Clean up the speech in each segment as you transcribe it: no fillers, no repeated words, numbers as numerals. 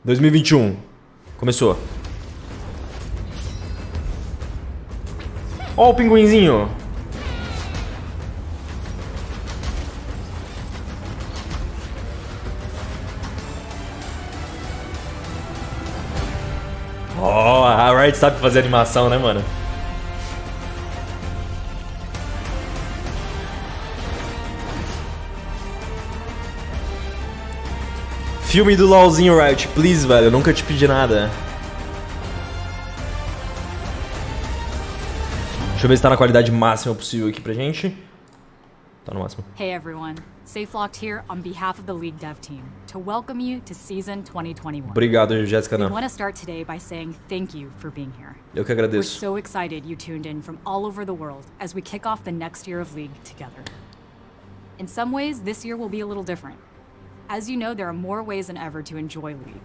2021. Começou. Ó o pinguinzinho. Ó, a RIOT sabe fazer animação, né, mano? Filme do LOLzinho, RIOT, please, velho. Eu nunca te pedi nada. Deixa eu ver se tá na qualidade máxima possível aqui pra gente. Tá no máximo. Hey everyone, SafeLocked here on behalf of the League Dev team to welcome you to season 2021. Obrigado, Jéssica. We want to start today by saying thank you for being here. Eu que We're agradeço. so excited you tuned in from all over the world as we kick off the next year of League together. In some ways, this year will be a little different. As you know, there are more ways than ever to enjoy League.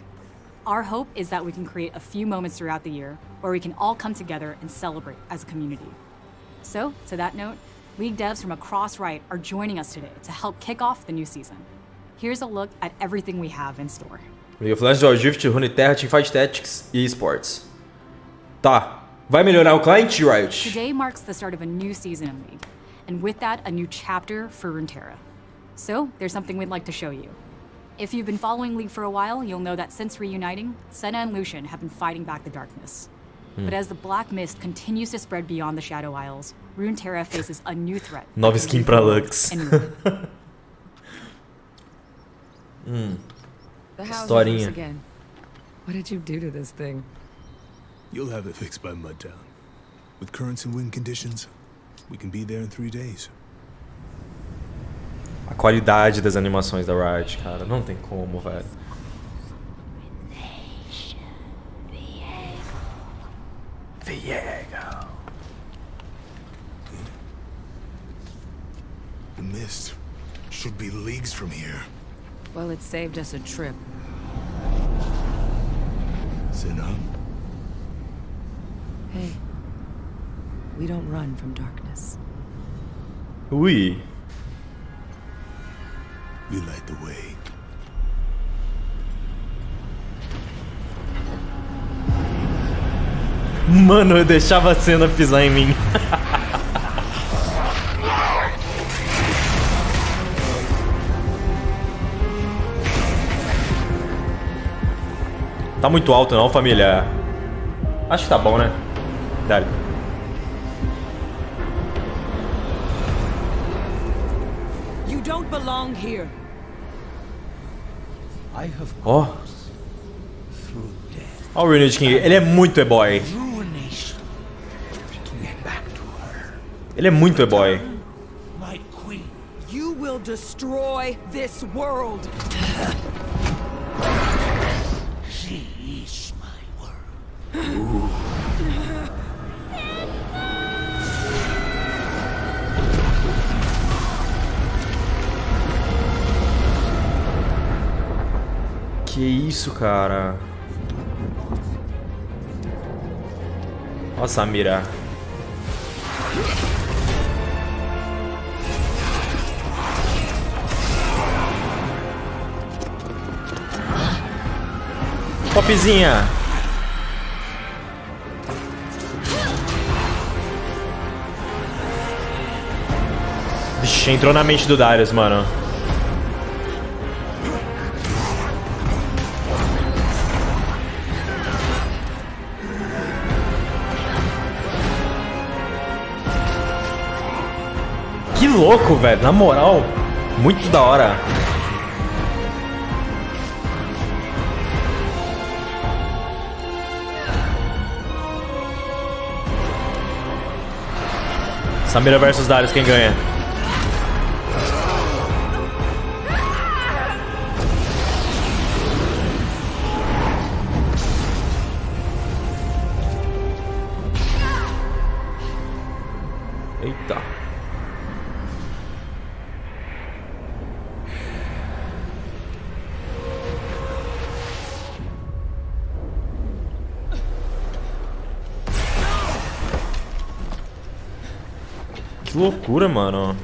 Our hope is that we can create a few moments throughout the year where we can all come together and celebrate as a community. So, to that note, League devs from across RIOT are joining us today to help kick off the new season. Here's a look at everything we have in store. League of Legends, Drift, Runeterra, Teamfight Tactics e eSports. Tá. Vai melhorar o client, RIOT? Today marks the start of a new season in League, and with that, a new chapter for Runeterra. So, there's something we'd like to show you. If you've been following League for a while, you'll know that since reuniting, Senna and Lucian have been fighting back the darkness. But as the black mist continues to spread beyond the Shadow Isles, Runeterra faces a new threat. Nova skin pra Lux. The house Historinha. again. What did you do to this thing? You'll have it fixed by Mudtown. With currents and wind conditions, we can be there in 3 days. A qualidade das animações da RIOT, cara, não tem como, velho. Viego. The mist should be leagues from here. Well, it saved us a trip. Senna? Hey, we don't run from darkness. Ui. We light the way. Mano, eu deixava a cena pisar em mim. Tá muito alto não, família? Acho que tá bom, né? Dale. You don't belong here. Ó. Ó o Renegade King, ele é muito e-boy. Ele é muito e-boy. You will destroy this world. She is my world. Que isso, cara? Nossa, mira. Popzinha. Vixe, entrou na mente do Darius, mano. Que louco, velho. Na moral, muito da hora. Samira versus Darius, quem ganha? Eita. Que loucura, mano.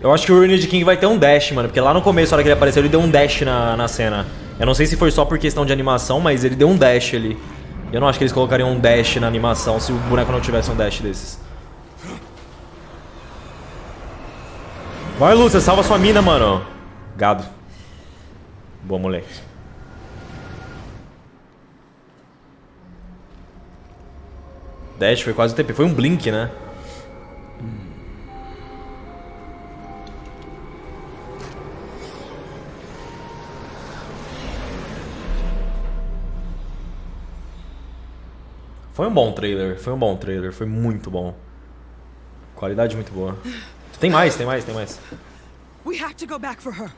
Eu acho que o Ruined King vai ter um dash, mano. Porque lá no começo, na hora que ele apareceu, ele deu um dash na cena. Eu não sei se foi só por questão de animação, mas ele deu um dash ali. Eu não acho que eles colocariam um dash na animação se o boneco não tivesse um dash desses. Vai, Lúcia, salva sua mina, mano. Gado. Boa, moleque. Dash foi quase o TP. Foi um blink, né? Foi um bom trailer. Foi um bom trailer. Foi muito bom. Qualidade muito boa. Tem mais, tem mais, tem mais. We have to go back for her.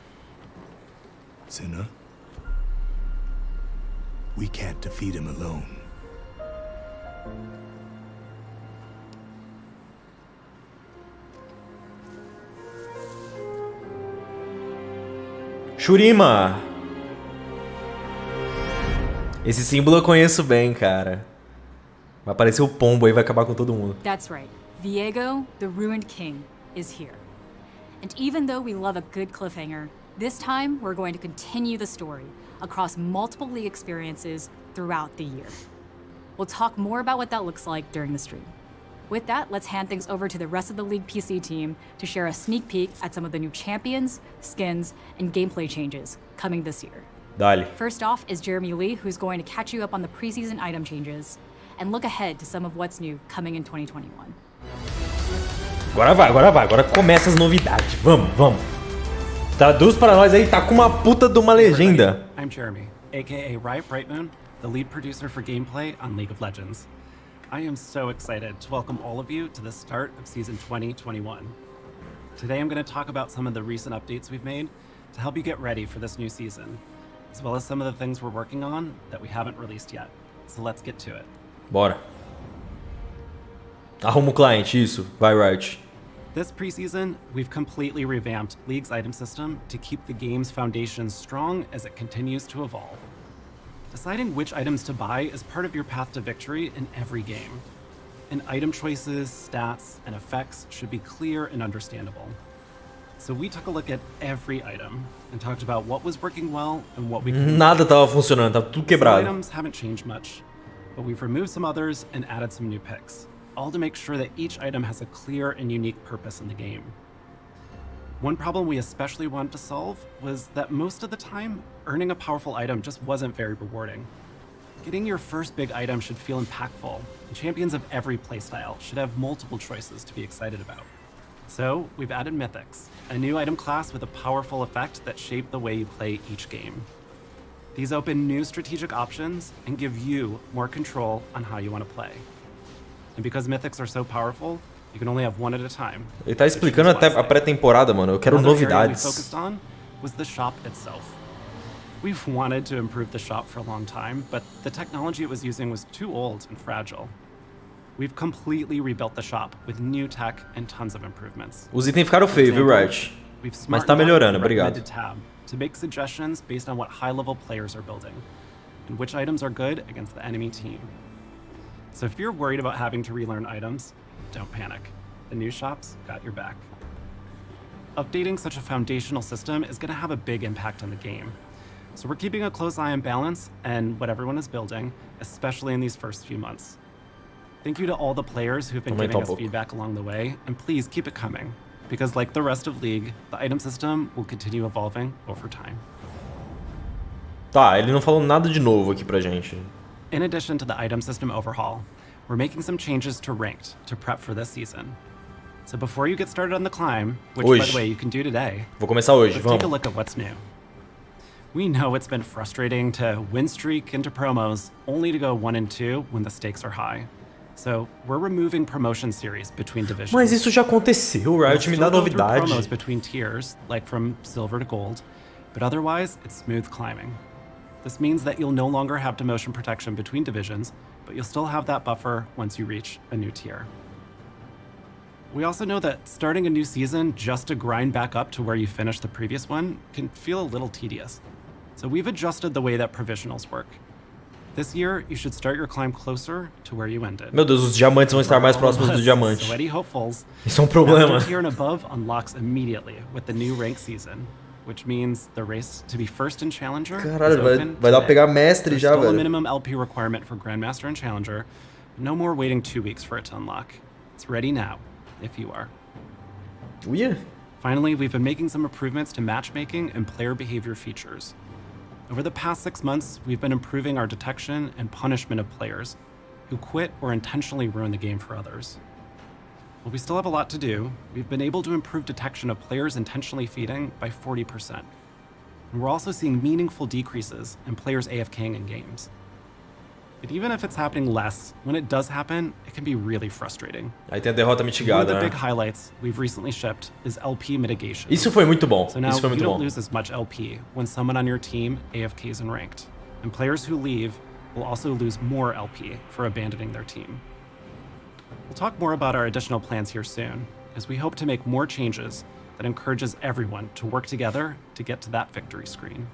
Senna? We can't defeat him alone. Shurima! Esse símbolo eu conheço bem, cara. Vai aparecer o pombo aí, vai acabar com todo mundo. That's right. Viego, the Ruined King, is here. And even though we love a good cliffhanger, this time we're going to continue the story across multiple League experiences throughout the year. We'll talk more about what that looks like during the stream. With that, let's hand things over to the rest of the League PC team to share a sneak peek at some of the new champions, skins, and gameplay changes coming this year. Dale. First off is Jeremy Lee, who's going to catch you up on the preseason item changes and look ahead to some of what's new coming in 2021. Agora vai, agora vai. Agora começa as novidades. Vamos, vamos. Traduz para nós aí, tá com uma puta de uma legenda. I'm Jeremy, aka Riot Brightmoon, the lead producer for gameplay on League of Legends. I am so excited to welcome all of you to the start of Season 2021. Today I'm going to talk about some of the recent updates we've made to help you get ready for this new season, as well as some of the things we're working on that we haven't released yet. So let's get to it. Bora. Arruma o cliente, isso. Vai, Riot. This preseason, we've completely revamped League's item system to keep the game's foundation strong as it continues to evolve. Deciding which items to buy is part of your path to victory in every game. And item choices, stats, and effects should be clear and understandable. So we took a look at every item and talked about what was working well and what we could Nada tava funcionando, tava tudo Some quebrado. items haven't changed much, but we've removed some others and added some new picks, all to make sure that each item has a clear and unique purpose in the game. One problem we especially wanted to solve was that most of the time, earning a powerful item just wasn't very rewarding. Getting your first big item should feel impactful, and champions of every playstyle should have multiple choices to be excited about. So, we've added Mythics, a new item class with a powerful effect that shape the way you play each game. These open new strategic options and give you more control on how you want to play. And because Mythics are so powerful, you can only have one at a time. Ele tá explicando até a pré-temporada, mano. Eu quero Another area we novidades. focused on was the shop itself. We've wanted to improve the shop for a long time, but the technology it was using was too old and fragile. We've completely rebuilt the shop with new tech and tons of improvements. Os itens ficaram feios, viu, Riot? We've Mas tá smartened up melhorando, the obrigado. recommended tab to make suggestions based on what high-level players are building and which items are good against the enemy team. So if you're worried about having to relearn items, don't panic. The new shop's got your back. Updating such a foundational system is going to have a big impact on the game. So we're keeping a close eye on balance and what everyone is building, especially in these first few months. Thank you to all the players who've been giving us feedback along the way, and please keep it coming, because like the rest of League, the item system will continue evolving over time. Tá, ele não falou nada de novo aqui pra gente. In addition to the item system overhaul, we're making some changes to Ranked to prep for this season. So before you get started on the climb, which by the way you can do today, Vou começar hoje, let's vamos. take a look at what's new. We know it's been frustrating to win streak into promos only to go 1-2 when the stakes are high. So we're removing promotion series between divisions. Mas isso já aconteceu, Riot, me dá We'll still go through novidade. promos between tiers, like from silver to gold, but otherwise it's smooth climbing. This means that you'll no longer have demotion protection between divisions, but you'll still have that buffer once you reach a new tier. We also know that starting a new season just to grind back up to where you finished the previous one can feel a little tedious. So we've adjusted the way that provisionals work. This year, you should start your climb closer to where you ended. Meu Deus, os diamantes vão estar mais For all próximos of do us diamante. Sweaty hopefuls. Isso é um problema. Master tier and above unlocks immediately with the new rank season, which means the race to be first in Challenger Caralho, is open vai dar pra today. pegar mestre There's já, still a velho. minimum LP requirement for Grandmaster and Challenger. No more waiting 2 weeks for it to unlock. It's ready now, if you are. Uia. Finally, we've been making some improvements to matchmaking and player behavior features. Over the past 6 months, we've been improving our detection and punishment of players who quit or intentionally ruin the game for others. While we still have a lot to do, we've been able to improve detection of players intentionally feeding by 40%. And we're also seeing meaningful decreases in players AFKing in games. But even if it's happening less, when it does happen, it can be really frustrating. Aí tem a derrota One of mitigada, the big né? highlights we've recently shipped is LP mitigation. Isso foi muito bom. So now Isso foi you muito don't bom. lose as much LP when someone on your team AFKs in ranked. And players who leave will also lose more LP for abandoning their team. We'll talk more about our additional plans here soon, as we hope to make more changes that encourages everyone to work together to get to that victory screen.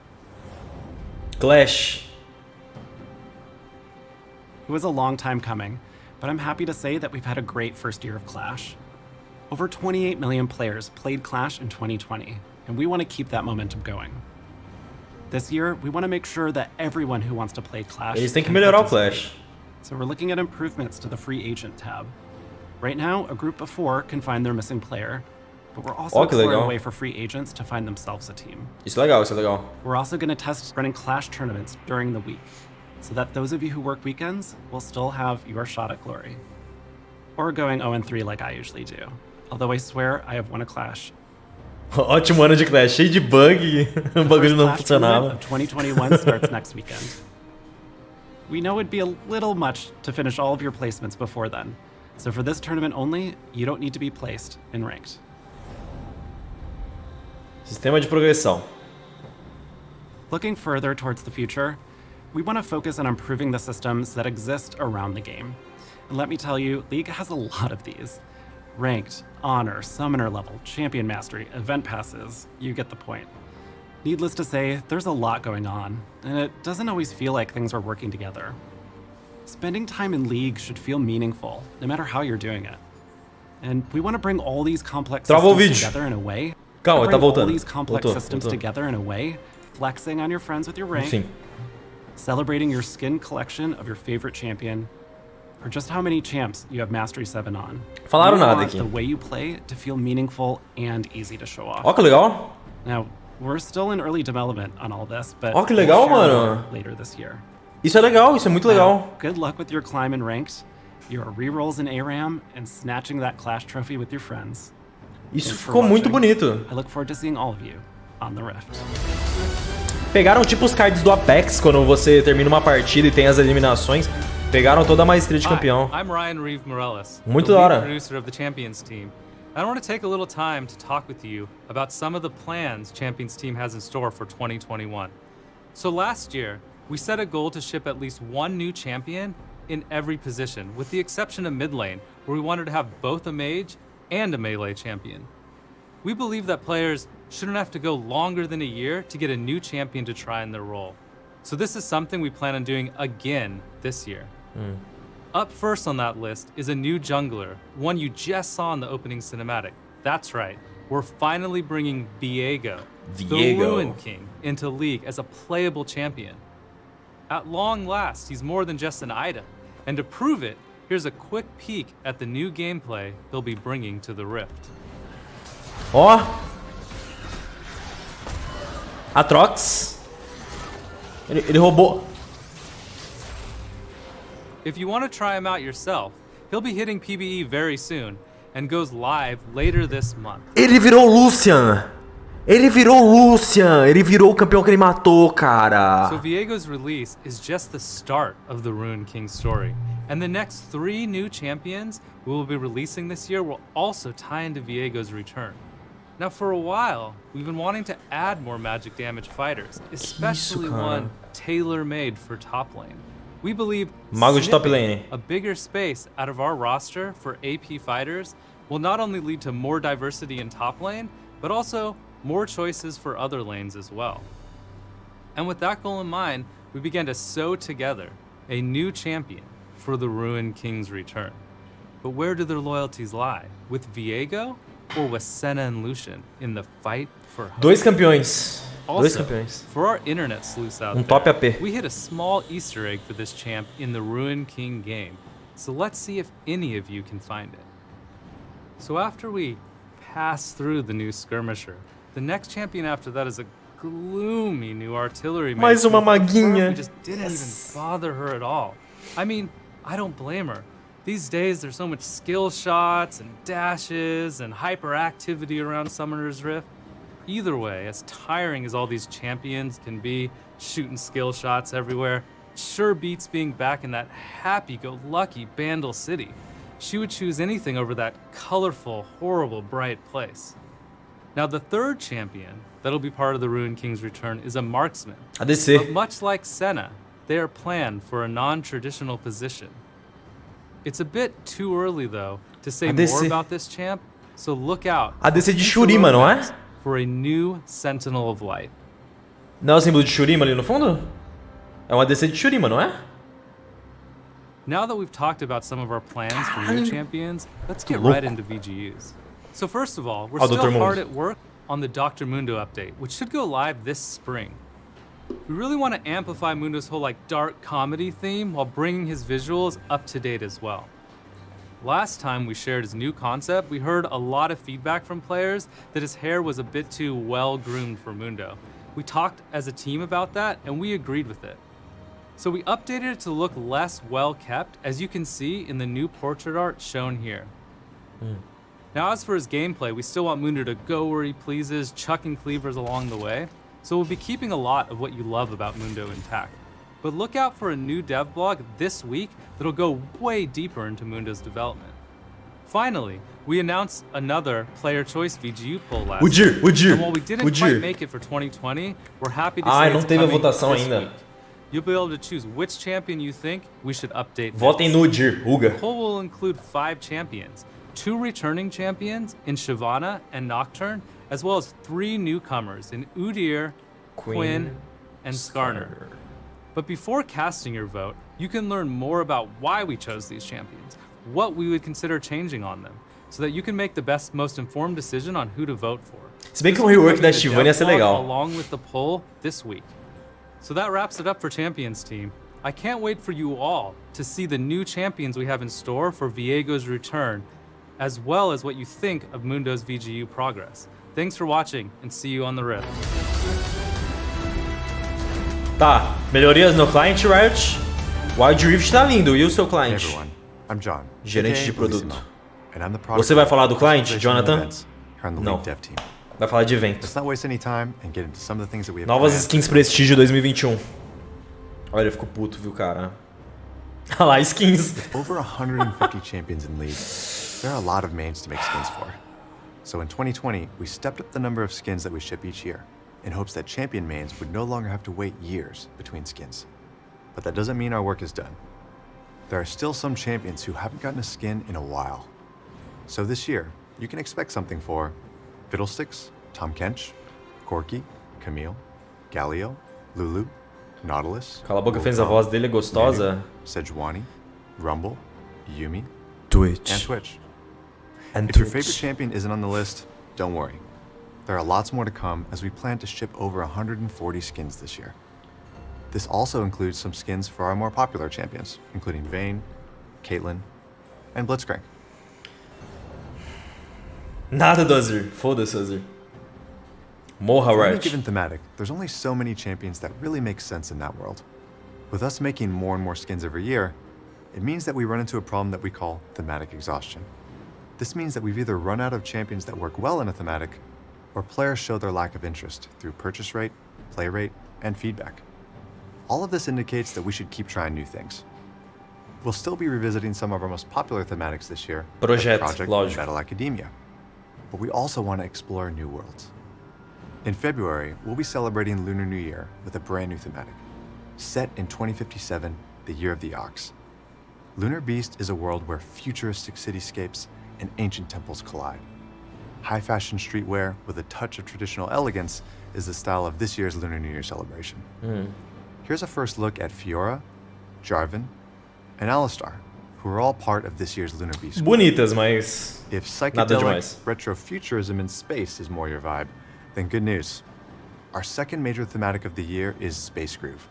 Clash. It was a long time coming, but I'm happy to say that we've had a great first year of Clash. Over 28 million players played Clash in 2020, and we want to keep that momentum going. This year, we want to make sure that everyone who wants to play Clash Eles têm que can melhorar o participate. Clash. So we're looking at improvements to the free agent tab. Right now, a group of 4 can find their missing player, but we're also Ó, que exploring legal. a way for free agents to find themselves a team. Isso é legal, isso é legal. We're also going to test running Clash tournaments during the week, so that those of you who work weekends will still have your shot at glory. Or going 0-3 like I usually do. Although I swear I have won a Clash. Ótimo ano de Clash, cheio de bug. O bagulho não Clash tournament funcionava. of 2021 starts next weekend. We know it'd be a little much to finish all of your placements before then. So for this tournament only, you don't need to be placed in ranked. Sistema de progressão. Looking further towards the future, we want to focus on improving the systems that exist around the game. And let me tell you, League has a lot of these. Ranked, Honor, Summoner level, Champion Mastery, Event Passes, you get the point. Needless to say, there's a lot going on, and it doesn't always feel like things are working together. Spending time in League should feel meaningful, no matter how you're doing it. And we want to bring all these complex Travou o systems vídeo. together in a way. Calma, tá bring all voltando. these complex Voltou, systems voltou. together in a way, flexing on your friends with your rank, Enfim. celebrating your skin collection of your favorite champion, or just how many champs you have Mastery 7 on. Falaram We nada want aqui. the way you play to feel meaningful and easy to show off. Ó que legal. Now, we're still in early development on all this, but Ó que legal, we'll share mano. more later this year. Isso é legal, isso é muito legal. Now, good luck with your climb in ranked, your rerolls in ARAM, and snatching that Clash trophy with your friends. Isso Thanks for ficou muito watching. bonito. I look forward to seeing all of you on the Rift. Pegaram tipo os cards do Apex, quando você termina uma partida e tem as eliminações. Pegaram toda a maestria de campeão. Hi, I'm Ryan Reeve Morales, Muito the da lead hora. producer of the Champions team. I want to take a little time to talk with you about some of the plans Champions team has in store for 2021. So last year, we set a goal to ship at least one new champion in every position, with the exception of mid lane, where we wanted to have both a mage and a melee champion. We believe that players shouldn't have to go longer than a year to get a new champion to try in their role. So this is something we plan on doing again this year. Up first on that list is a new jungler, one you just saw in the opening cinematic. That's right, we're finally bringing Viego, the Viego. Ruin King, into League as a playable champion. At long last, he's more than just an item. And to prove it, here's a quick peek at the new gameplay he'll be bringing to the Rift. Ó. Atrox. Ele roubou. If you want to try him out yourself, he'll be hitting PBE very soon and goes live later this month. Ele virou Lucian. Ele virou Lucian. Ele virou o campeão que ele matou, cara. So Viego's release is just the start of the Ruin King story. And the next 3 new champions we will be releasing this year will also tie into Viego's return. Now for a while, we've been wanting to add more magic damage fighters, especially cara? one tailor-made for top lane. We believe Mago de top snipping lane. a bigger space out of our roster for AP fighters will not only lead to more diversity in top lane, but also more choices for other lanes as well. And with that goal in mind, we began to sew together a new champion for the Ruined King's return. But where do their loyalties lie? With Viego or with Senna and Lucian in the fight for hope? Dois campeões. Dois Also, campeões. for our internet sleuths out top there, AP. we hit a small Easter egg for this champ in the Ruined King game. So let's see if any of you can find it. So after we pass through the new skirmisher, the next champion after that is a gloomy new artillery man. Mais uma maguinha. We just didn't even bother her at all. I mean, I don't blame her. These days, there's so much skill shots and dashes and hyperactivity around Summoner's Rift. Either way, as tiring as all these champions can be, shooting skill shots everywhere, sure beats being back in that happy-go-lucky Bandle City. She would choose anything over that colorful, horrible, bright place. Now, the third champion that'll be part of the Ruined King's return is a marksman. ADC. But much like Senna, they are planned for a non-traditional position. It's a bit too early, though, to say ADC. more about this champ, so look out ADC de Shurima, não é? for a new Sentinel of Light. Não é o símbolo de Shurima ali no fundo? É um ADC de Shurima, não é? Now that we've talked about some of our plans for new champions, let's get right into VGUs. So first of all, we're Dr. still Mundo. hard at work on the Dr. Mundo update, which should go live this spring. We really want to amplify Mundo's whole dark comedy theme while bringing his visuals up to date as well. Last time we shared his new concept, we heard a lot of feedback from players that his hair was a bit too well-groomed for Mundo. We talked as a team about that, and we agreed with it. So we updated it to look less well-kept, as you can see in the new portrait art shown here. Now as for his gameplay, we still want Mundo to go where he pleases, chucking cleavers along the way, so we'll be keeping a lot of what you love about Mundo intact. But look out for a new dev blog this week that'll go way deeper into Mundo's development. Finally, we announced another player choice VGU poll last week. And while we didn't quite make it for 2020, we're happy to say não it's teve a coming votação this ainda. week. You'll be able to choose which champion you think we should update Votem next. no Udyr, The Uga. poll will include 5 champions, 2 returning champions in Shyvana and Nocturne, as well as 3 newcomers in Udyr, Quinn, and Skarner. But before casting your vote, you can learn more about why we chose these champions, what we would consider changing on them, so that you can make the best, most informed decision on who to vote for. Se bem que This o will be rework da coming to Shyvana ia ser Devlog legal. along with the poll this week. So that wraps it up for Champions team. I can't wait for you all to see the new champions we have in store for Viego's return, as well as what you think of Mundo's VGU progress. Thanks for watching, and see you on the Rift. Tá, melhorias no client, Riot. Wild Rift tá lindo, e o seu Hey client? everyone, I'm John, Gerente aka de produto. Bellissimo, and I'm the product Você vai falar do client, Presentation Jonathan? events here on the Não. League Dev team. Vai falar de evento. Let's not waste any time and get into some of the things that we have Novas planned. skins Prestígio 2021. Olha, ele ficou puto, viu, cara? Olha lá, skins. Over 150 champions in League. There are a lot of mains to make skins for. So in 2020, we stepped up the number of skins that we ship each year, in hopes that champion mains would no longer have to wait years between skins. But that doesn't mean our work is done. There are still some champions who haven't gotten a skin in a while. So this year, you can expect something for Fiddlesticks, Tom Kench, Corky, Camille, Galio, Lulu, Nautilus, Cala a boca, fez a voz dele, é gostosa. Manu, Sejuani, Rumble, Yumi, Twitch. and Twitch. And If your favorite champion isn't on the list, don't worry. There are lots more to come as we plan to ship over 140 skins this year. This also includes some skins for our more popular champions, including Vayne, Caitlyn, and Blitzcrank. Nada do Azir. Foda-se, Azir. Morra, For any Riot. given thematic, there's only so many champions that really make sense in that world. With us making more and more skins every year, it means that we run into a problem that we call thematic exhaustion. This means that we've either run out of champions that work well in a thematic, or players show their lack of interest through purchase rate, play rate, and feedback. All of this indicates that we should keep trying new things. We'll still be revisiting some of our most popular thematics this year, like Project, Project and lógico. Battle Academia. But we also want to explore new worlds. In February, we'll be celebrating Lunar New Year with a brand new thematic, set in 2057, the year of the ox. Lunar Beast is a world where futuristic cityscapes and ancient temples collide. High-fashion streetwear with a touch of traditional elegance is the style of this year's Lunar New Year celebration. Here's a first look at Fiora, Jarvan, and Alistar, who are all part of this year's Lunar Beast. Bonitas, mas If nada psychedelic demais. retrofuturism in space is more your vibe, then good news. Our second major thematic of the year is Space Groove,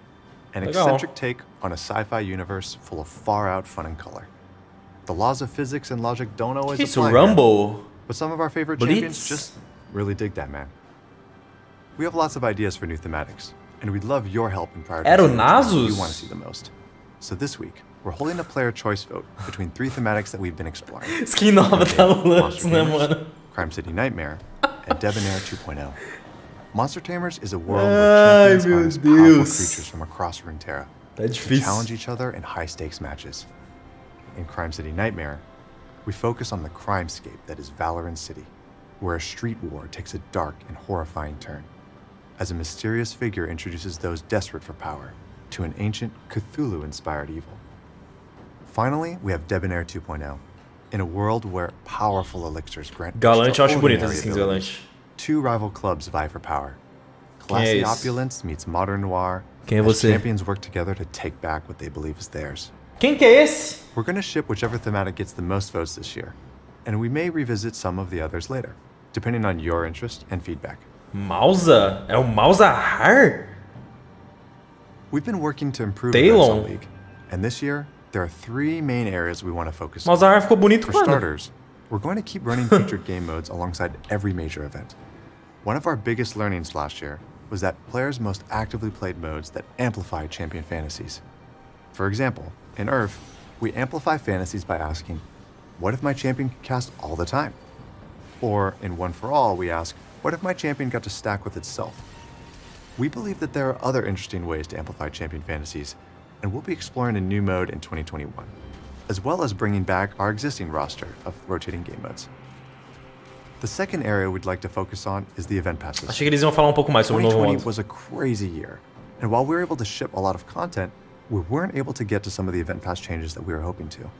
an Legal. eccentric take on a sci-fi universe full of far-out fun and color. The laws of physics and logic don't always Que isso, apply here, Rumble? but some of our favorite Blitz? champions just really dig that, man. We have lots of ideas for new thematics, and we'd love your help in prioritizing Era o which ones Nasus? you want to see the most. So this week, we're holding a player choice vote between 3 thematics that we've been exploring. Skin nova tá no lance, Monster né, Tamers, mano? Crime City Nightmare, and Debonair 2.0. Monster Tamers is a world Ai, where champions meu harness powerful Deus. creatures from across Runeterra Tá to difícil. challenge each other in high-stakes matches. In Crime City Nightmare, we focus on the crimescape that is Valorant City, where a street war takes a dark and horrifying turn, as a mysterious figure introduces those desperate for power to an ancient Cthulhu-inspired evil. Finally, we have Debonair 2.0, in a world where powerful elixirs grant Galante, eu acho bonito extraordinary essas skins abilities. galante. 2 rival clubs vie for power. Quem é Classy esse? opulence meets modern noir, Quem é as você? champions work together to take back what they believe is theirs. Quem que é esse? We're going to ship whichever thematic gets the most votes this year, and we may revisit some of the others later, depending on your interest and feedback. Mausa? É o Mausahar? We've been working to improve events Talon. on League, and this year, there are 3 main areas we want to focus on. Mausahar ficou bonito For quando? starters, we're going to keep running featured game modes alongside every major event. One of our biggest learnings last year was that players most actively played modes that amplify champion fantasies. For example, in Earth, we amplify fantasies by asking, what if my champion could cast all the time? Or in One for All, we ask, what if my champion got to stack with itself? We believe that there are other interesting ways to amplify champion fantasies, and we'll be exploring a new mode in 2021, as well as bringing back our existing roster of rotating game modes. The second area we'd like to focus on is the event passes. Achei que eles iam falar um pouco mais sobre o novo 2020 modo. was a crazy year, and while we were able to ship a lot of content, we weren't able to get to some of the event pass changes that we were hoping to.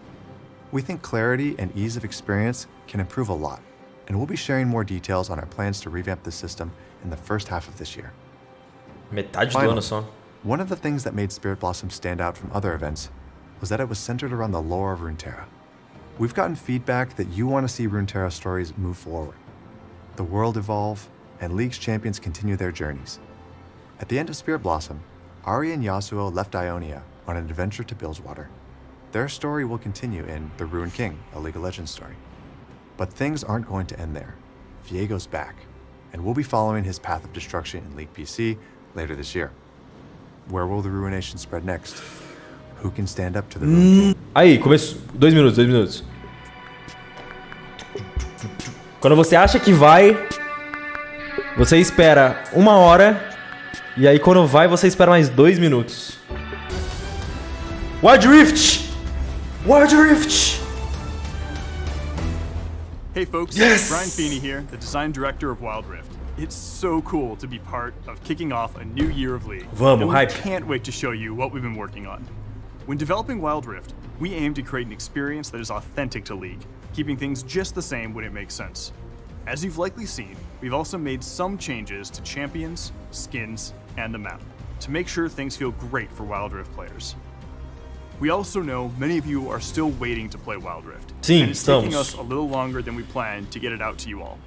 We think clarity and ease of experience can improve a lot, and we'll be sharing more details on our plans to revamp the system in the first half of this year. Metade do Finally, ano só. one of the things that made Spirit Blossom stand out from other events was that it was centered around the lore of Runeterra. We've gotten feedback that you want to see Runeterra stories move forward, the world evolve, and League's champions continue their journeys. At the end of Spirit Blossom, Ahri and Yasuo left Ionia on an adventure to Bilgewater. Their story will continue in The Ruined King, a League of Legends story. But things aren't going to end there. Viego's back, and we'll be following his path of destruction in League PC later this year. Where will the ruination spread next? Who can stand up to the Ruined King? Aí, começou. 2 minutos, 2 minutos. Quando você acha que vai, você espera 1 hora. E aí quando vai, você espera mais 2 minutos. Wild Rift! Wild Rift! Hey folks, Yes! Brian Feeney here, the design director of Wild Rift. It's so cool to be part of kicking off a new year of League. Vamos, and we hype. can't wait to show you what we've been working on. When developing Wild Rift, we aim to create an experience that is authentic to League, keeping things just the same when it makes sense. As you've likely seen, we've also made some changes to champions, skins, and the map to make sure things feel great for Wild Rift players. We also know many of you are still waiting to play Wild Rift, Sim, and it's taking estamos. us a little longer than we planned to get it out to you all.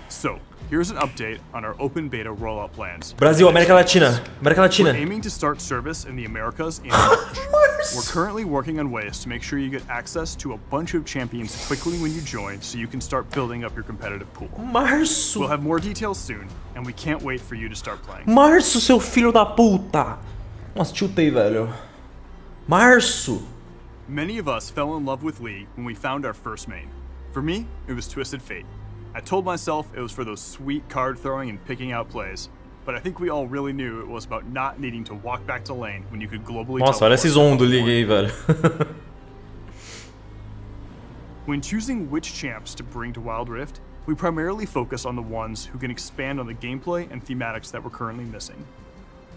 So, here's an update on our open beta rollout plans. Brasil, América Latina. América Latina. We're aiming to start service in the Americas in March. We're currently working on ways to make sure you get access to a bunch of champions quickly when you join so you can start building up your competitive pool. Março. We'll have more details soon, and we can't wait for you to start playing. Março, seu filho da puta. Nossa, tiltei, velho. Março. Many of us fell in love with League when we found our first main. For me, it was Twisted Fate. I told myself it was for those sweet card throwing and picking out plays, but I think we all really knew it was about not needing to walk back to lane when you could globally Nossa, olha esses teleport. on do League aí, velho. When choosing which champs to bring to Wild Rift, we primarily focus on the ones who can expand on the gameplay and thematics that we're currently missing.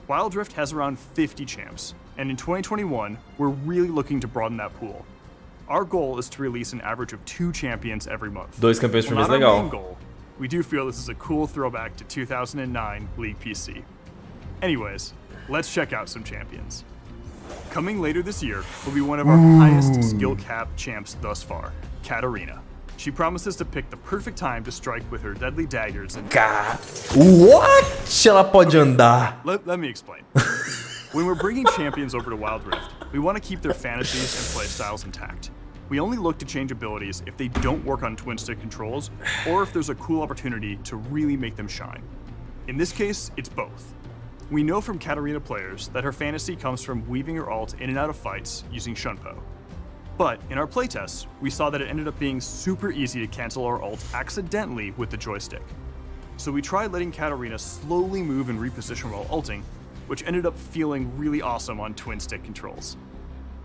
Wild Rift has around 50 champs, and in 2021, we're really looking to broaden that pool. Our goal is to release an average of 2 champions every month. 2 campeões por mês, While not our legal. main goal, we do feel this is a cool throwback to 2009 League PC. Anyways, let's check out some champions. Coming later this year will be one of our highest skill cap champs thus far, Katarina. She promises to pick the perfect time to strike with her deadly daggers and... What? Ela pode andar. Let me explain. When we're bringing champions over to Wild Rift, we want to keep their fantasies and playstyles intact. We only look to change abilities if they don't work on twin stick controls, or if there's a cool opportunity to really make them shine. In this case, it's both. We know from Katarina players that her fantasy comes from weaving her ult in and out of fights using Shunpo. But in our playtests, we saw that it ended up being super easy to cancel our ult accidentally with the joystick. So we tried letting Katarina slowly move and reposition while ulting, which ended up feeling really awesome on twin stick controls.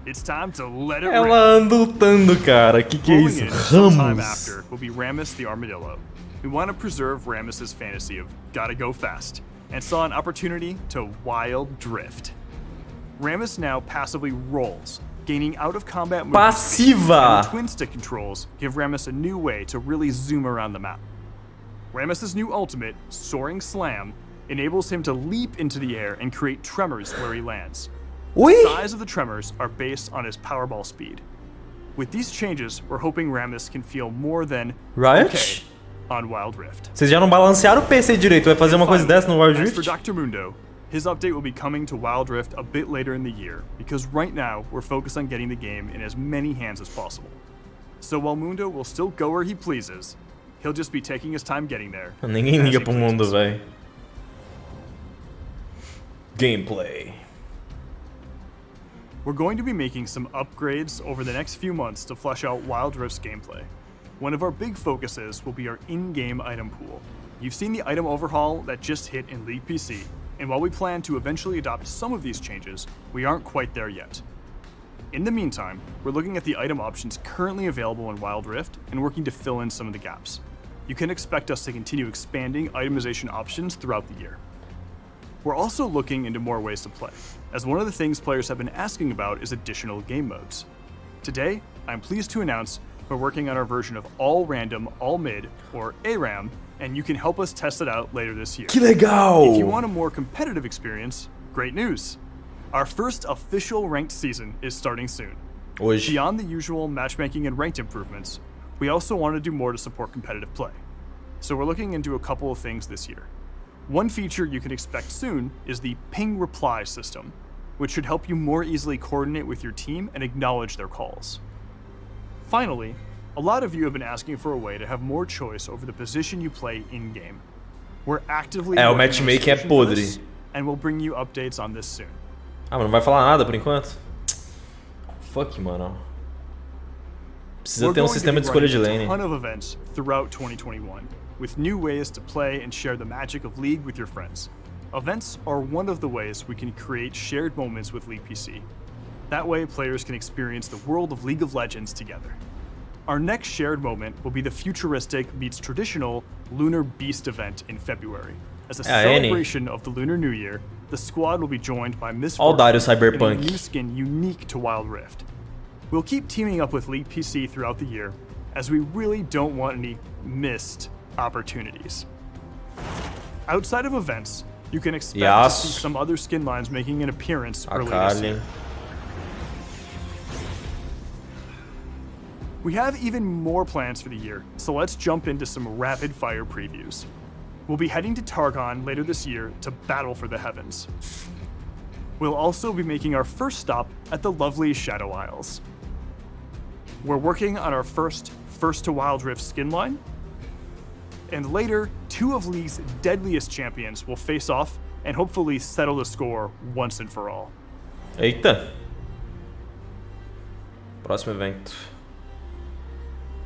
It's time to let it rip. Ela anda lutando, cara. Que é isso? Sometime Rammus. after will be Rammus the Armadillo. We want to preserve Rammus's fantasy of gotta go fast, and saw an opportunity to wild drift. Rammus now passively rolls, gaining out-of-combat movement. Passiva! And the twin stick controls give Rammus a new way to really zoom around the map. Rammus's new ultimate, Soaring Slam, enables him to leap into the air and create tremors where he lands. Oi? The size of the tremors are based on his powerball speed. With these changes, we're hoping Rammus can feel more than Riot? okay on Wild Rift. Vocês já não balancearam o PC direito, vai fazer uma coisa dessa no Wild As for Rift? Dr. Mundo, his update will be coming to Wild Rift a bit later in the year, because right now we're focused on getting the game in as many hands as possible. So while Mundo will still go where he pleases, he'll just be taking his time getting there. Ninguém as liga he pro mundo, pleases. véi. Gameplay. We're going to be making some upgrades over the next few months to flesh out Wild Rift's gameplay. One of our big focuses will be our in-game item pool. You've seen the item overhaul that just hit in League PC, and while we plan to eventually adopt some of these changes, we aren't quite there yet. In the meantime, we're looking at the item options currently available in Wild Rift and working to fill in some of the gaps. You can expect us to continue expanding itemization options throughout the year. We're also looking into more ways to play, as one of the things players have been asking about is additional game modes. Today, I'm pleased to announce we're working on our version of All Random, All Mid, or ARAM, and you can help us test it out later this year. Que legal! If you want a more competitive experience, great news! Our first official ranked season is starting soon. Hoje. Beyond the usual matchmaking and ranked improvements, we also want to do more to support competitive play. So we're looking into a couple of things this year. One feature you can expect soon is the ping reply system, which should help you more easily coordinate with your team and acknowledge their calls. Finally, a lot of you have been asking for a way to have more choice over the position you play in-game. We're actively o working on a matchmaking é solution for this, podre. and we'll bring you updates on this soon. Ah, mas não vai falar nada por enquanto? Fuck, mano. Precisa ter um sistema de escolha de lane. We're going to be running a ton of events throughout 2021, with new ways to play and share the magic of League with your friends. Events are one of the ways we can create shared moments with League PC. That way, players can experience the world of League of Legends together. Our next shared moment will be the futuristic meets traditional Lunar Beast event in February. As a celebration of the Lunar New Year, the squad will be joined by Miss All Dario Fortune in a Cyberpunk. new skin unique to Wild Rift. We'll keep teaming up with League PC throughout the year, as we really don't want any missed opportunities. Outside of events, you can expect to see some other skin lines making an appearance early this year. We have even more plans for the year, so let's jump into some rapid fire previews. We'll be heading to Targon later this year to battle for the heavens. We'll also be making our first stop at the lovely Shadow Isles. We're working on our first to Wild Rift skin line. And later, two of League's deadliest champions will face off and hopefully settle the score once and for all. Eita. Próximo evento.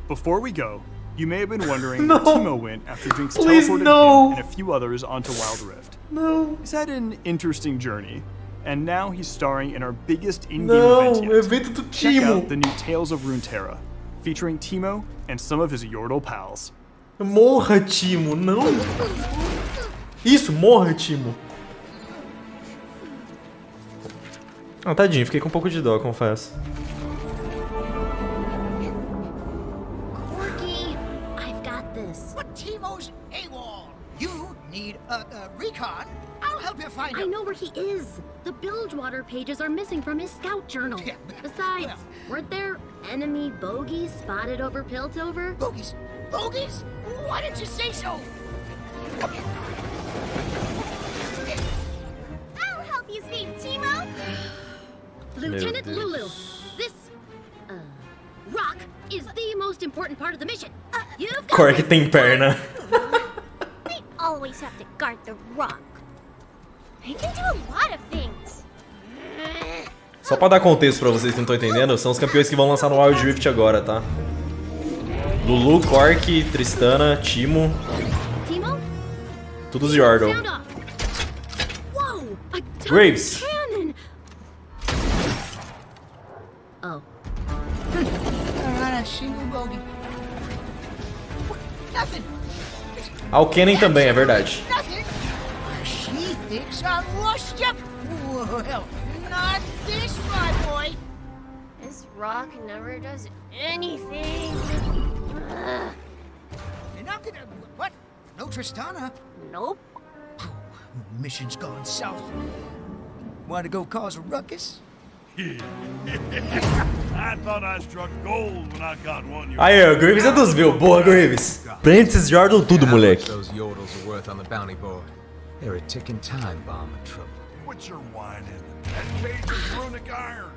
Before we go, you may have been wondering what Teemo went after Jinx Please, teleported no. him and a few others onto Wild Rift. No. He's had an interesting journey, and now he's starring in our biggest in-game Não, event yet. evento do Check Teemo. out the new Tales of Runeterra, featuring Teemo and some of his Yordle pals. Morra, Teemo, não. Isso, morra, Teemo. Ah, tadinho, fiquei com um pouco de dó, confesso. But Teemo's AWOL. You need a recon? I'll help you find him. I know where he is. The Bilgewater pages are missing from his scout journal. Yeah, Besides, well. weren't there enemy bogies spotted over Piltover? Bogies? Bogies? Why didn't you say so? I'll help you save Timo. Lieutenant Deus. Lulu, this rock is the most important part of the mission. You've got Cork tem perna. They always have to guard the rock. They can do a lot of things. Só pra dar contexto pra vocês que não estão entendendo, são os campeões que vão lançar no Wild Rift agora, tá? Lulu, Cork, Tristana, Timo, Timo, todos Yordle. sound off. Whoa, a double Graves. cannon. Oh, Not a single bogey. Nothing. Ah, o Kennen também, é verdade. Nothing. She thinks I lost you. Well, not this, my boy. this rock never does anything. You're not gonna... What? No Tristana? Nope. Mission's gone south. Want to go cause a ruckus? I thought I struck gold when I got one. Aí, ó, Graves é dos meus. Boa, Graves. Prende esses Yordle tudo, moleque. Those yordles are worth on the bounty board. They're a ticking time bomb of trouble. What's your whining? That cage is runic iron.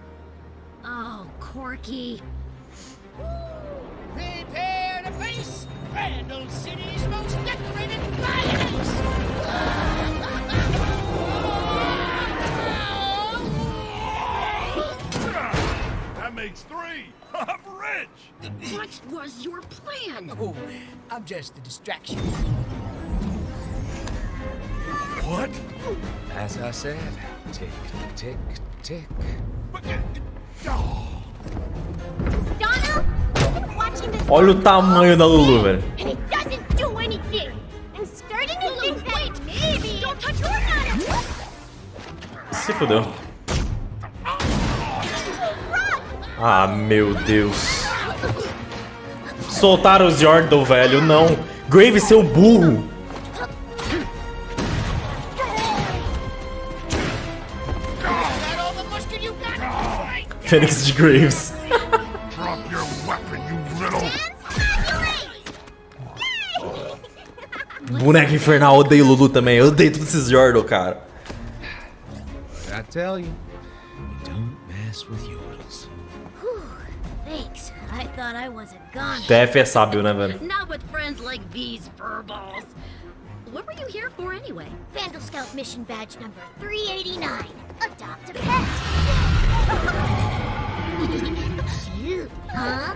Oh, Corky. Prepare to face Randall City's most decorated flyers! That makes 3. I'm rich. What was your plan? Oh, I'm just a distraction. What? As I said, tick, tick, tick. Donna, watching this Olha o tamanho da Lulu, velho. and it doesn't do anything. I'm starting to think that maybe don't touch her. Se fodeu. Ah, meu Deus. Soltaram os Yordle, velho. Não. Graves, seu burro. That all the musket you got? Fênix de Graves. Drop your weapon, you little. Boneco infernal, odeio Lulu também. Eu odeio todos esses Yordle, cara. I tell you, don't mess with yordles. Thanks. I thought I wasn't gone. TF é sábio, né, velho? Not with friends like these furballs. What were you here for anyway? Vandal Scout mission badge number 389. Adopt a pet. Cute, huh?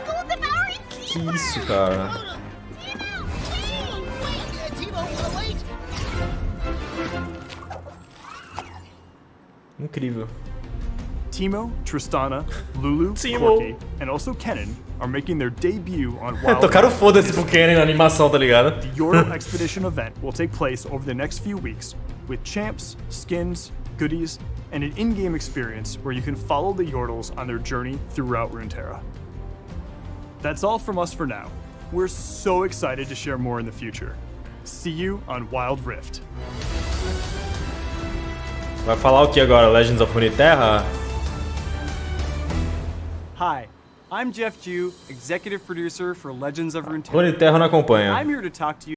Soul devouring Que isso, cara? Timo, wait! Incrível. Timo, Tristana, Lulu, Timo. Corky, and also Kennen are making their debut on Wild Tocaram Rift. foda-se pro Kennen na animação, tá ligado? The Yordle Expedition event will take place over the next few weeks with champs, skins, goodies, and an in-game experience where you can follow the Yordles on their journey throughout Runeterra. That's all from us for now. We're so excited to share more in the future. See you on Wild Rift. Vai falar o que agora? Legends of Runeterra? Hi, I'm Jeff Jew, executive producer for Legends of Runeterra. Runeterra não acompanha. I'm here to talk to you.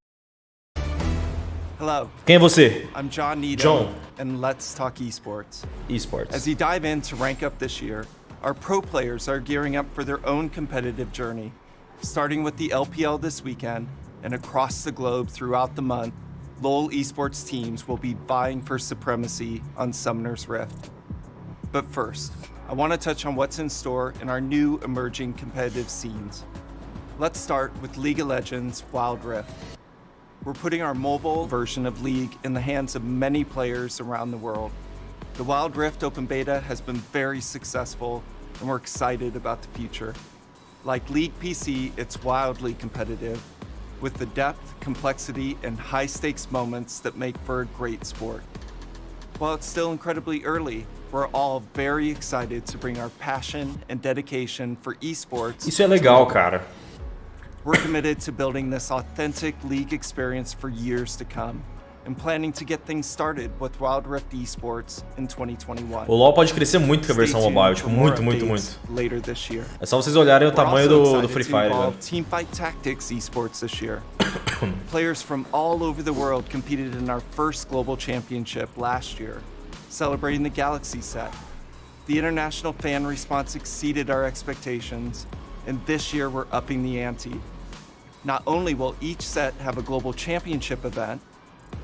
Hello, Quem é você? I'm John Needham, John. and let's talk esports. Esports. As we dive in to rank up this year, our pro players are gearing up for their own competitive journey. Starting with the LPL this weekend, and across the globe throughout the month, LoL esports teams will be vying for supremacy on Summoner's Rift. But first, I want to touch on what's in store in our new emerging competitive scenes. Let's start with League of Legends Wild Rift. We're putting our mobile version of League in the hands of many players around the world. The Wild Rift open beta has been very successful, and we're excited about the future. Like League PC, it's wildly competitive, with the depth, complexity, and high-stakes moments that make for a great sport. While it's still incredibly early, we're all very excited to bring our passion and dedication for esports. Isso é legal, cara. We're committed to building this authentic League experience for years to come. and planning to get things started with Wild Rift Esports in 2021. O LoL pode crescer muito com a versão mobile, tipo, muito. Later this year. É só vocês olharem o tamanho do Free Fire, velho. Teamfight Tactics Esports this year. Players from all over the world competed in our first global championship last year, celebrating the Galaxy set. The international fan response exceeded our expectations, and this year we're upping the ante. Not only will each set have a global championship event,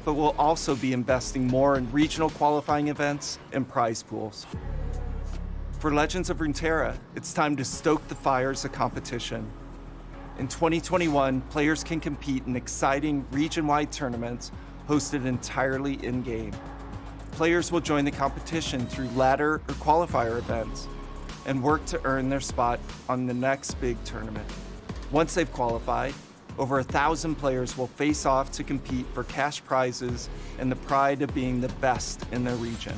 but we'll also be investing more in regional qualifying events and prize pools. For Legends of Runeterra, it's time to stoke the fires of competition. In 2021, players can compete in exciting region-wide tournaments hosted entirely in-game. Players will join the competition through ladder or qualifier events and work to earn their spot on the next big tournament. Once they've qualified, over 1,000 players will face off to compete for cash prizes and the pride of being the best in their region.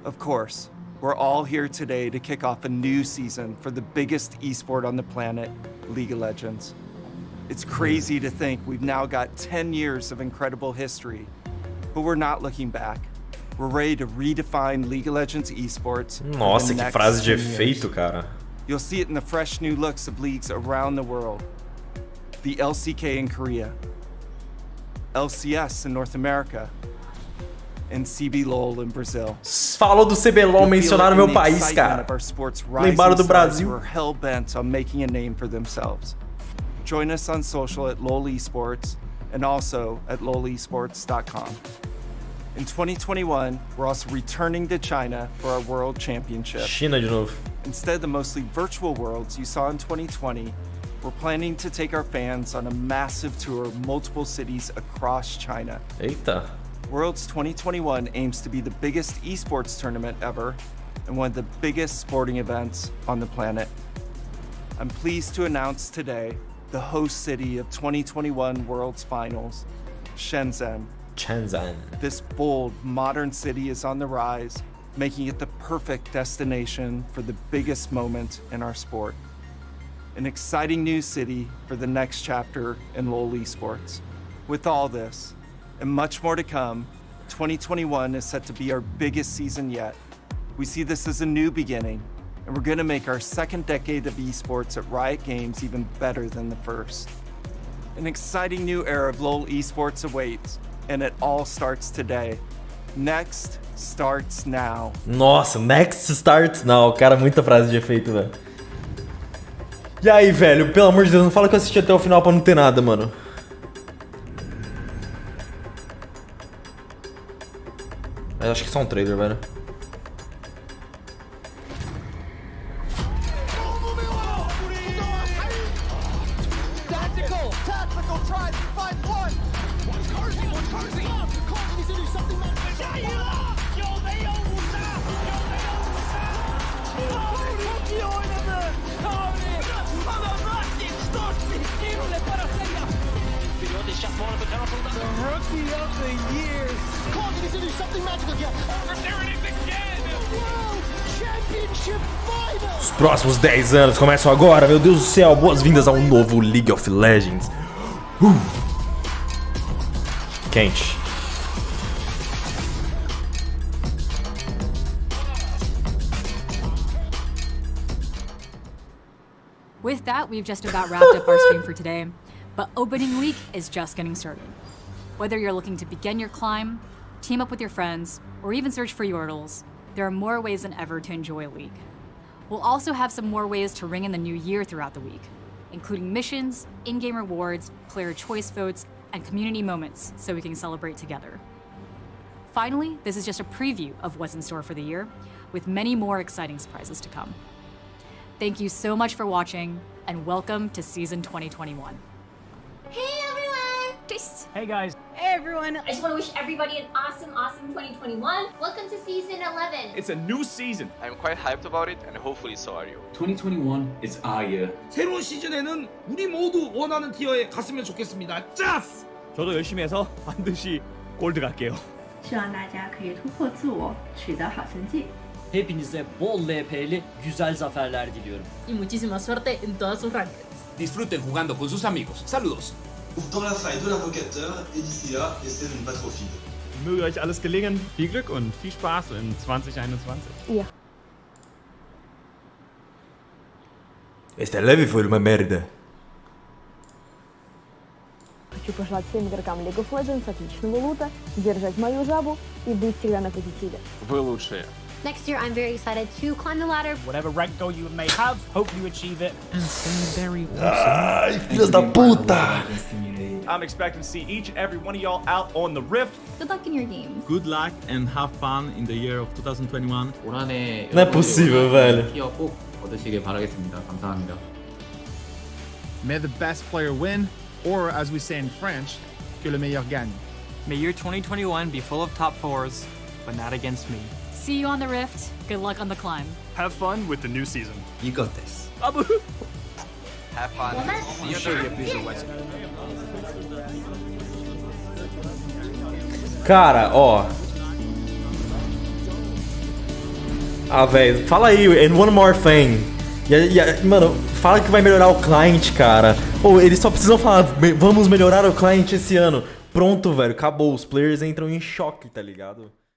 Of course, we're all here today to kick off a new season for the biggest esport on the planet, League of Legends. It's crazy to think we've now got 10 years of incredible history, but we're not looking back. We're ready to redefine League of Legends esports. Nossa, que frase de efeito, cara. You'll see it in the fresh new looks of leagues around the world. The LCK in Korea, LCS in North America, and CBLOL in Brazil. Falou do CBLOL, mencionaram meu país, cara. Lembraram do Brasil. We're hell-bent on making a name for themselves. Join us on social at LoL Esports and also at lolesports.com. In 2021, we're also returning to China for our World Championship. China de novo. Instead of the mostly virtual worlds you saw in 2020, we're planning to take our fans on a massive tour of multiple cities across China. Eita. Worlds 2021 aims to be the biggest esports tournament ever and one of the biggest sporting events on the planet. I'm pleased to announce today the host city of 2021 Worlds Finals, Shenzhen. This bold, modern city is on the rise, making it the perfect destination for the biggest moment in our sport. An exciting new city for the next chapter in LoL Esports. With all this, and much more to come, 2021 is set to be our biggest season yet. We see this as a new beginning, and we're gonna make our second decade of esports at Riot Games even better than the first. An exciting new era of LoL Esports awaits, and it all starts today. Next starts now. Nossa, next starts now. Cara, muita frase de efeito, velho. E aí, velho, pelo amor de Deus, não fala que eu assisti até o final pra não ter nada, mano. Eu acho que só um trailer, velho. Os próximos 10 anos começam agora, meu Deus do céu. Boas-vindas a um novo League of Legends. Quente. With that, we've just about wrapped up our stream for today, but opening week is just getting started. Whether you're looking to begin your climb, team up with your friends, or even search for yordles, there are more ways than ever to enjoy League. We'll also have some more ways to ring in the new year throughout the week, including missions, in-game rewards, player choice votes, and community moments so we can celebrate together. Finally, this is just a preview of what's in store for the year, with many more exciting surprises to come. Thank you so much for watching, and welcome to Season 2021. Hey everyone! Just... Hey guys. Hey everyone! I just want to wish everybody an awesome 2021. Welcome to Season 11. It's a new season. I'm quite hyped about it, and hopefully so are you. 2021 is our year. 새로운 시즌에는 우리 모두 원하는 티어에 갔으면 좋겠습니다. 짜스! 저도 열심히 해서 반드시 골드 갈게요. 希望大家可以突破自我，取得好成绩。 Hepinize bol LP'li güzel zaferler diliyorum. Y muchísima suerte en todas sus rankings. Disfruten jugando con sus amigos. Saludos. dans la faille de l'invocateur et d'ici là, essayez de ne pas trop feed. Möge euch alles gelingen. Viel Glück und viel Spaß in 2021. Ja. Este levy foi uma merda. Хочу пожелать всем игрокам League of Legends отличного лута, держать мою жабу и быть всегда на позитиве. Вы лучшие. Next year, I'm very excited to climb the ladder. Whatever rank goal you may have, hope you achieve it. And stay very Ai, filhas da puta! I'm expecting to see each and every one of y'all out on the Rift. Good luck in your games. Good luck and have fun in the year of 2021. Não é possível, velho. 티어 꼭 얻으시길 바라겠습니다. 감사합니다. May the best player win, or as we say in French, que le meilleur gagne. May your 2021 be full of top 4s, but not against me. See you on the Rift. Good luck on the climb. Have fun with the new season. You got this. Have fun. See you on the Rift. Cara, ó. Ah, velho, fala aí, and one more thing. Mano, fala que vai melhorar o client, cara. Ou eles só precisam falar, vamos melhorar o client esse ano. Pronto, velho, acabou. Os players entram em choque, tá ligado?